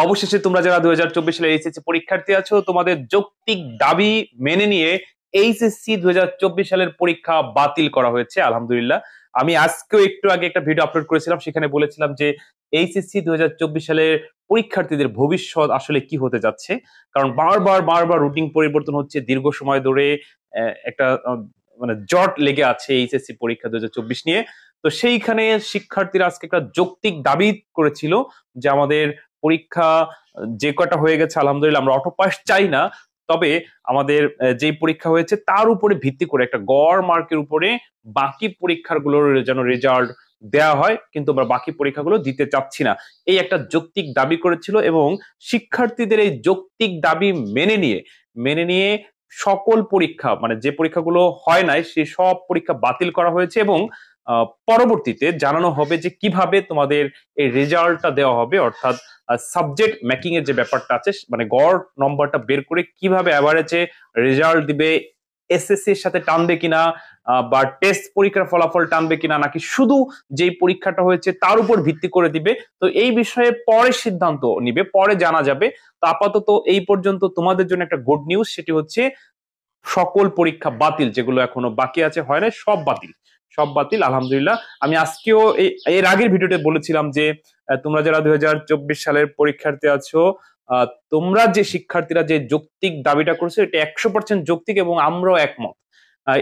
অবশেষে তোমরা যারা 2024 সালে এইচএসসি পরীক্ষার্থী আছো, তোমাদের যৌক্তিক দাবি মেনে নিয়ে এইচএসসি 2024 সালের পরীক্ষা বাতিল করা হয়েছে, আলহামদুলিল্লাহ। আমি আজকেও একটু আগে একটা ভিডিও আপলোড করেছিলাম, সেখানে বলেছিলাম যে এইচএসসি 2024 সালের পরীক্ষার্থীদের ভবিষ্যৎ আসলে কি হতে যাচ্ছে। কারণ বারবার বারবার রুটিন পরিবর্তন হচ্ছে, দীর্ঘ সময় ধরে একটা মানে জট লেগে আছে এইচএসসি পরীক্ষা 2024 নিয়ে। তো সেইখানে শিক্ষার্থীরা আজকে একটা যৌক্তিক দাবি করেছিল যে আমাদের পরীক্ষা যে কটা হয়ে গেছে আলহামদুলিল্লাহ, আমরা অটো পাস চাই না, তবে আমাদের যে পরীক্ষা হয়েছে তার উপরে ভিত্তি করে একটা গড় মার্কের উপরে বাকি পরীক্ষাগুলোর যেন রেজাল্ট দেওয়া হয়, কিন্তু আমরা বাকি পরীক্ষাগুলো দিতে চাচ্ছি না, এই একটা যৌক্তিক দাবি করেছিল। এবং শিক্ষার্থীদের এই যৌক্তিক দাবি মেনে নিয়ে সকল পরীক্ষা, মানে যে পরীক্ষাগুলো হয় নাই সেই সব পরীক্ষা বাতিল করা হয়েছে। এবং পরবর্তীতে জানানো হবে যে কিভাবে তোমাদের এই রেজাল্টটা দেওয়া হবে, অর্থাৎ সাবজেক্ট ম্যাকিং এর যে ব্যাপারটা আছে, মানে গড় নম্বরটা বের করে কিভাবে অ্যাভারেজে রেজাল্ট দিবে, এসএসসি এর সাথে টানবে কিনা, বা টেস্ট পরীক্ষার ফলাফল টানবে কিনা, নাকি শুধু যেই পরীক্ষাটা হয়েছে তার উপর ভিত্তি করে দিবে। তো এই বিষয়ে পরে সিদ্ধান্ত নিবে, পরে জানা যাবে। তো আপাতত এই পর্যন্ত তোমাদের জন্য একটা গুড নিউজ, সেটি হচ্ছে সকল পরীক্ষা বাতিল, যেগুলো এখনো বাকি আছে হয় না, সব বাতিল, সব বাতিল, আলহামদুলিল্লাহ। আমি আজকেও এর আগের ভিডিওতে বলেছিলাম যে তোমরা যারা 2024 সালের পরীক্ষার্থী আছো, তোমরা যে শিক্ষার্থীরা যে যৌক্তিক দাবিটা করছো এটা 100% যৌক্তিক, এবং আমরাও একমত।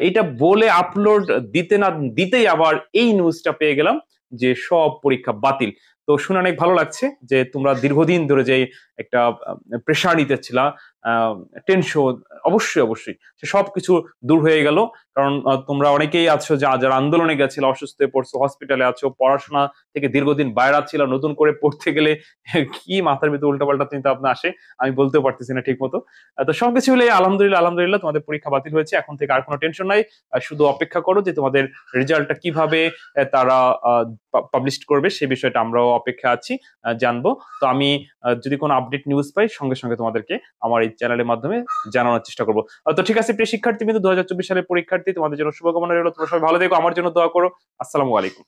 এটা বলে আপলোড দিতে না দিতেই আবার এই নিউজটা পেয়ে গেলাম যে সব পরীক্ষা বাতিল। তো শুনে অনেক ভালো লাগছে যে তোমরা দীর্ঘদিন ধরে যে একটা প্রেশার নিতেছিলা, টেনশন, অবশ্যই অবশ্যই সে সবকিছু দূর হয়ে গেল। কারণ তোমরা অনেকেই আছো যারা আন্দোলনে গেছিল, অসুস্থ হয়ে পড়ছো, হসপিটালে আছো, পড়াশোনা থেকে দীর্ঘদিন বাইরে ছিল, নতুন করে পড়তে গেলে কি মাথার ভিতরে উল্টাপাল্টা চিন্তা ভাবনা আসে আমি বলতেও পারতেছি না ঠিক মতো। তো সবকিছু মিলে আলহামদুলিল্লাহ, আলহামদুলিল্লাহ তোমাদের পরীক্ষা বাতিল হয়েছে, এখন থেকে আর কোনো টেনশন নাই। শুধু অপেক্ষা করো যে তোমাদের রেজাল্টটা কিভাবে তারা পাবলিশ করবে, সেই বিষয়টা আমরাও অপেক্ষা আছি, জানবো। তো আমি যদি কোনো আপডেট নিউজ পাই সঙ্গে সঙ্গে তোমাদেরকে আমার এই চ্যানেলের মাধ্যমে জানানোর চেষ্টা করবো। তো ঠিক আছে প্রিয় শিক্ষার্থী, কিন্তু 2024 সালের পরীক্ষার্থী, তোমাদের জন্য শুভকামনা রইল, তোমরা সবাই ভালো থেকো, আমার জন্য দোয়া করো। আসসালামু আলাইকুম।